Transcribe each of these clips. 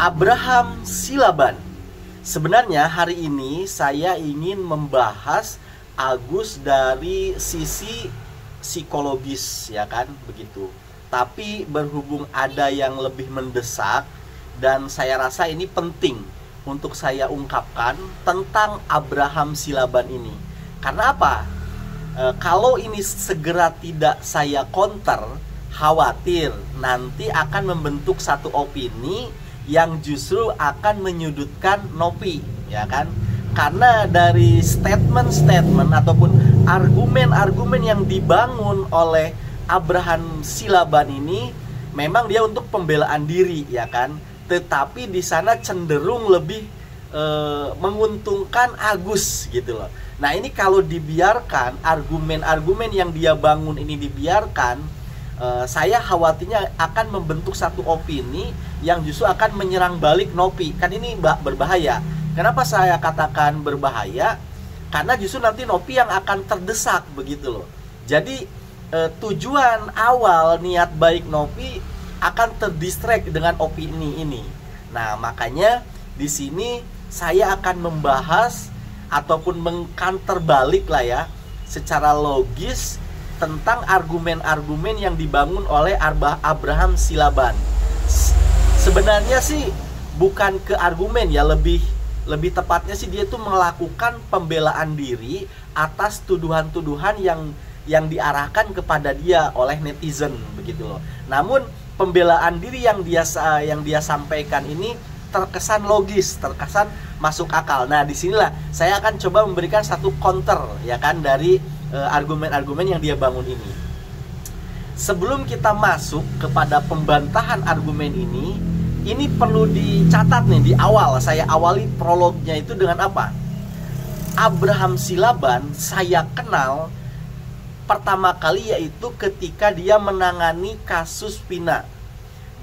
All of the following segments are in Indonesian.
Abraham Silaban. Sebenarnya hari ini saya ingin membahas Agus dari sisi psikologis, ya kan, begitu. Tapi berhubung ada yang lebih mendesak dan saya rasa ini penting untuk saya ungkapkan tentang Abraham Silaban ini. Karena apa? Kalau ini segera tidak saya counter, khawatir nanti akan membentuk satu opini yang justru akan menyudutkan Nopi, ya kan? Karena dari statement-statement ataupun argumen-argumen yang dibangun oleh Abraham Silaban ini memang dia untuk pembelaan diri, ya kan? Tetapi di sana cenderung lebih menguntungkan Agus gitu loh. Nah, ini kalau dibiarkan argumen-argumen yang dia bangun ini dibiarkan, saya khawatirnya akan membentuk satu opini yang justru akan menyerang balik Nopi. Kan ini berbahaya. Kenapa saya katakan berbahaya? Karena justru nanti Nopi yang akan terdesak begitu loh. Jadi tujuan awal niat baik Nopi akan terdistract dengan opini ini. Nah, makanya di sini saya akan membahas ataupun mengcounter balik lah ya secara logis tentang argumen-argumen yang dibangun oleh Abraham Silaban. Sebenarnya sih bukan ke argumen ya, lebih tepatnya sih dia itu melakukan pembelaan diri atas tuduhan-tuduhan yang diarahkan kepada dia oleh netizen begitu loh. Namun pembelaan diri yang dia sampaikan ini terkesan logis, terkesan masuk akal. Nah, disinilah saya akan coba memberikan satu counter, ya kan, dari argumen-argumen yang dia bangun ini. Sebelum kita masuk kepada pembantahan argumen ini perlu dicatat nih di awal. Saya awali prolognya itu dengan apa? Abraham Silaban saya kenal pertama kali yaitu ketika dia menangani kasus Vina.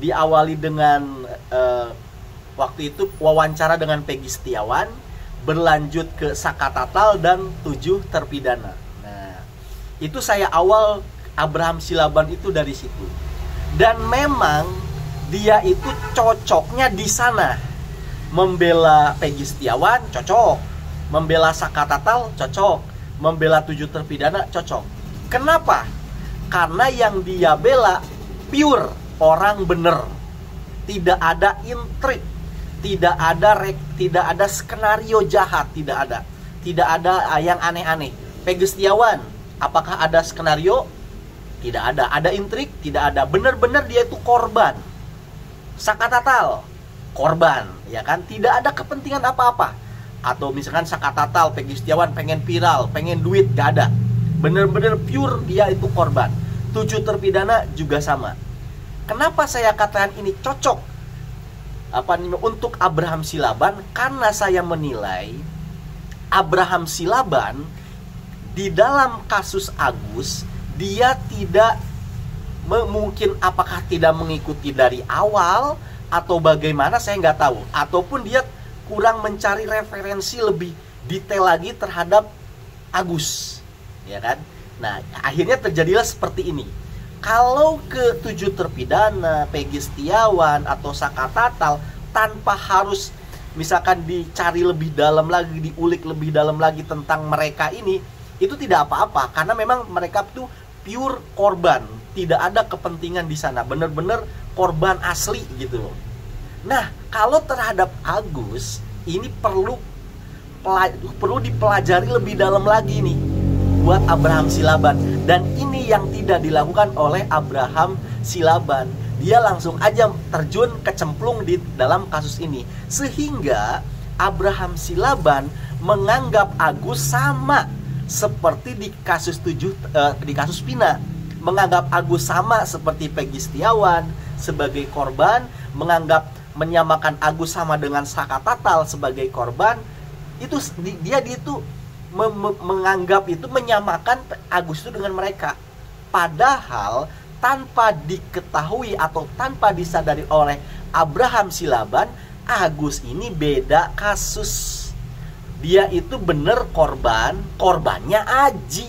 Diawali dengan waktu itu wawancara dengan Peggy Setiawan, berlanjut ke Saka Tatal dan 7 terpidana. Nah, itu saya awal Abraham Silaban itu dari situ. Dan memang dia itu cocoknya di sana. Membela Peggy Setiawan cocok, membela Saka Tatal cocok, membela 7 terpidana cocok. Kenapa? Karena yang dia bela pure orang bener. Tidak ada intrik, tidak ada skenario jahat, tidak ada yang aneh-aneh. Peggy Setiawan, apakah ada skenario? Tidak ada. Ada intrik? Tidak ada. Benar-benar dia itu korban. Saka Tatal, korban, ya kan? Tidak ada kepentingan apa-apa. Atau misalkan Saka Tatal, Peggy Setiawan pengen viral, pengen duit, gak ada. Benar-benar pure dia itu korban. 7 terpidana juga sama. Kenapa saya katakan ini cocok untuk Abraham Silaban? Karena saya menilai Abraham Silaban di dalam kasus Agus dia tidak mungkin, apakah tidak mengikuti dari awal atau bagaimana saya nggak tahu, ataupun dia kurang mencari referensi lebih detail lagi terhadap Agus, ya kan? Nah, akhirnya terjadilah seperti ini. Kalau ke 7 terpidana, Peggy Setiawan atau Saka Tatal, tanpa harus misalkan dicari lebih dalam lagi, diulik lebih dalam lagi tentang mereka ini, itu tidak apa-apa. Karena memang mereka tuh pure korban, tidak ada kepentingan di sana, benar-benar korban asli gitu loh. Nah, kalau terhadap Agus, ini perlu dipelajari lebih dalam lagi nih buat Abraham Silaban. Dan ini yang tidak dilakukan oleh Abraham Silaban. Dia langsung aja terjun kecemplung di dalam kasus ini, sehingga Abraham Silaban menganggap Agus sama seperti di kasus di kasus Vina, menganggap Agus sama seperti Peggy Setiawan sebagai korban, menyamakan Agus sama dengan Saka Tatal sebagai korban. Itu dia menganggap itu, menyamakan Agus itu dengan mereka. Padahal tanpa diketahui atau tanpa disadari oleh Abraham Silaban, Agus ini beda kasus. Dia itu bener korbannya Aji,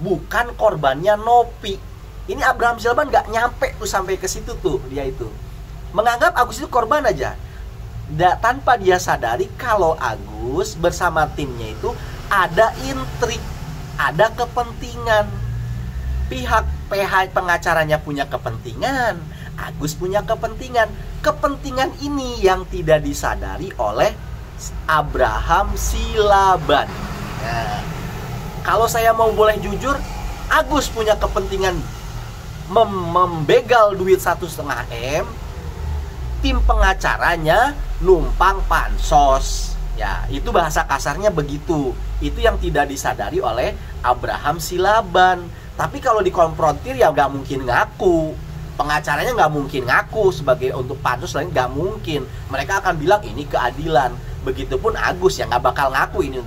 bukan korbannya Nopi. Ini Abraham Silaban nggak nyampe tuh sampai ke situ tuh dia itu. menganggap Agus itu korban aja. Tanpa dia sadari kalau Agus bersama timnya itu ada intrik, ada kepentingan. Pihak pengacaranya punya kepentingan, Agus punya kepentingan. Kepentingan ini yang tidak disadari oleh Abraham Silaban. Nah, kalau saya mau boleh jujur, Agus punya kepentingan membegal duit 1,5 M. Tim pengacaranya numpang pansos. Ya, itu bahasa kasarnya begitu. Itu yang tidak disadari oleh Abraham Silaban. Tapi kalau dikonfrontir ya nggak mungkin ngaku. Pengacaranya nggak mungkin ngaku sebagai untuk pansus lain, nggak mungkin. Mereka akan bilang ini keadilan. Begitupun Agus ya nggak bakal ngaku ini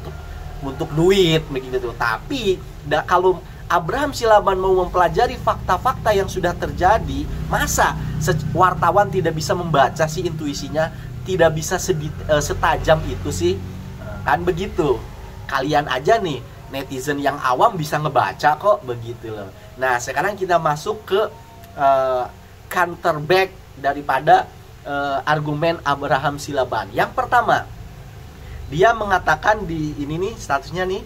untuk duit begitu. Tapi kalau Abraham Silaban mau mempelajari fakta-fakta yang sudah terjadi, masa wartawan tidak bisa membaca sih intuisinya, tidak bisa setajam itu sih, kan begitu. Kalian aja nih netizen yang awam bisa ngebaca kok begitu loh. Nah sekarang kita masuk ke counterback daripada argumen Abraham Silaban. Yang pertama, dia mengatakan di ini nih statusnya nih,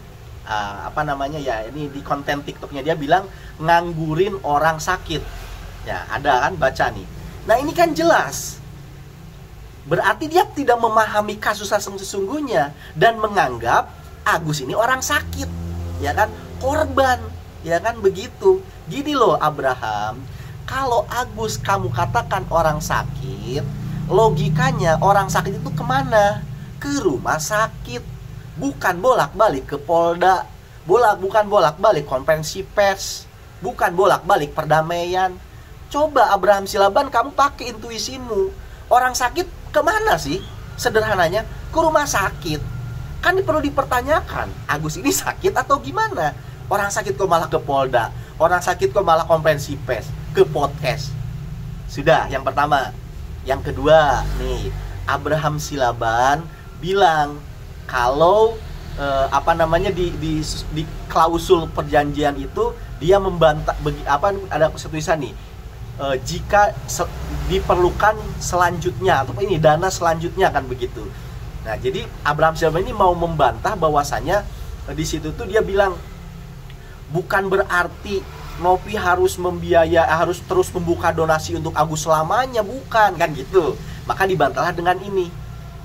ini di konten TikToknya dia bilang nganggurin orang sakit. Ya ada kan, baca nih. Nah ini kan jelas, berarti dia tidak memahami kasus sesungguhnya dan menganggap Agus ini orang sakit, ya kan, korban, ya kan begitu. Gini loh Abraham, kalau Agus kamu katakan orang sakit, logikanya orang sakit itu kemana? Ke rumah sakit, bukan bolak-balik ke Polda, bukan bolak-balik konferensi pers, bukan bolak-balik perdamaian. Coba Abraham Silaban, kamu pakai intuisimu. Orang sakit kemana sih? Sederhananya ke rumah sakit. Kan perlu dipertanyakan, Agus ini sakit atau gimana? Orang sakit kok malah ke Polda, orang sakit kok malah konferensi pers, ke podcast. Sudah, yang pertama. Yang kedua, nih Abraham Silaban bilang kalau di klausul perjanjian itu dia membantah ada tulisan nih, jika diperlukan selanjutnya atau ini dana selanjutnya kan begitu. Nah, jadi Abraham Silaban ini mau membantah bahwasanya di situ tuh dia bilang bukan berarti Nopi harus harus terus membuka donasi untuk Agus selamanya, bukan kan gitu. Maka dibantahlah dengan ini.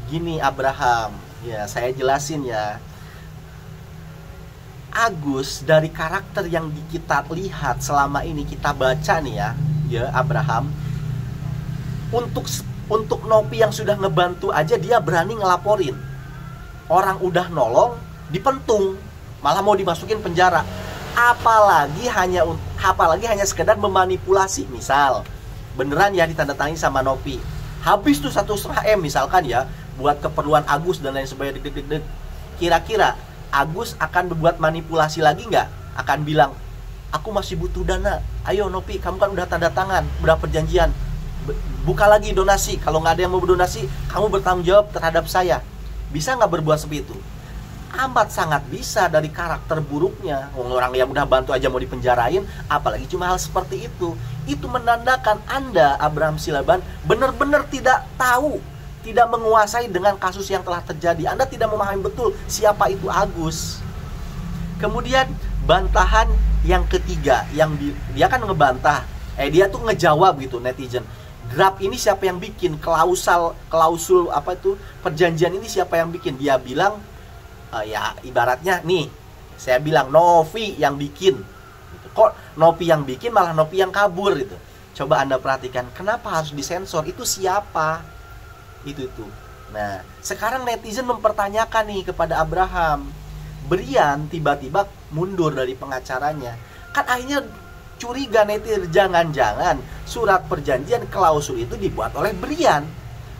Gini Abraham, ya saya jelasin ya. Agus dari karakter yang kita lihat selama ini kita baca nih ya Abraham, untuk Nopi yang sudah ngebantu aja dia berani ngelaporin. Orang udah nolong dipentung, malah mau dimasukin penjara. Apalagi hanya sekedar memanipulasi. Misal beneran ya ditandatangani sama Nopi, habis tuh 1,5 M misalkan ya buat keperluan Agus dan lain sebagainya. Kira-kira Agus akan berbuat manipulasi lagi nggak? Akan bilang, aku masih butuh dana, ayo Nopi, kamu kan udah tanda tangan, udah perjanjian, buka lagi donasi. Kalau nggak ada yang mau berdonasi, kamu bertanggung jawab terhadap saya. Bisa nggak berbuat seperti itu? Amat sangat bisa dari karakter buruknya. Orang yang udah bantu aja mau dipenjarain, apalagi cuma hal seperti itu. Itu menandakan Anda, Abraham Silaban, benar-benar tidak tahu, tidak menguasai dengan kasus yang telah terjadi. Anda tidak memahami betul siapa itu Agus. Kemudian bantahan yang ketiga, yang dia kan ngebantah, dia tuh ngejawab gitu netizen. Draft ini siapa yang bikin? Klausul perjanjian ini siapa yang bikin? Dia bilang, ya ibaratnya nih, saya bilang Novi yang bikin. Kok Novi yang bikin malah Novi yang kabur gitu. Coba Anda perhatikan, kenapa harus disensor? Itu siapa? Itu. Nah, sekarang netizen mempertanyakan nih kepada Abraham. Brian tiba-tiba mundur dari pengacaranya. Kan akhirnya curiga netizen, jangan-jangan surat perjanjian klausul itu dibuat oleh Brian.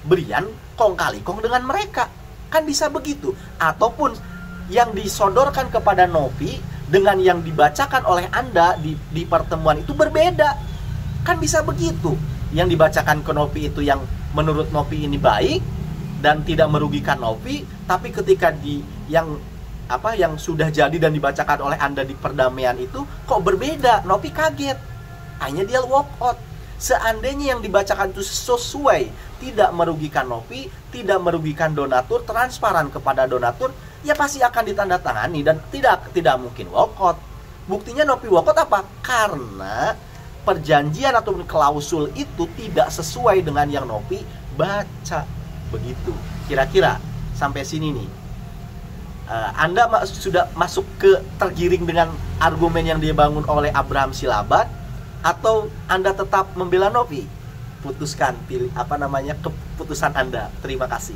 Brian kong kali kong dengan mereka. Kan bisa begitu. Ataupun yang disodorkan kepada Novi dengan yang dibacakan oleh Anda di pertemuan itu berbeda. Kan bisa begitu. Yang dibacakan ke Novi itu yang menurut Novi ini baik dan tidak merugikan Novi, tapi ketika yang sudah jadi dan dibacakan oleh Anda di perdamaian itu kok berbeda. Novi kaget. Hanya dia walk out. Seandainya yang dibacakan itu sesuai, tidak merugikan Nopi, tidak merugikan donatur, transparan kepada donatur, ya pasti akan ditandatangani dan tidak mungkin walkout. Buktinya Nopi walkout apa? Karena perjanjian ataupun klausul itu tidak sesuai dengan yang Nopi baca. Begitu. Kira-kira sampai sini nih. Anda sudah masuk ke tergiring dengan argumen yang dibangun oleh Abraham Silaban, atau Anda tetap membela Nopi? Putuskan, pilih keputusan Anda. Terima kasih.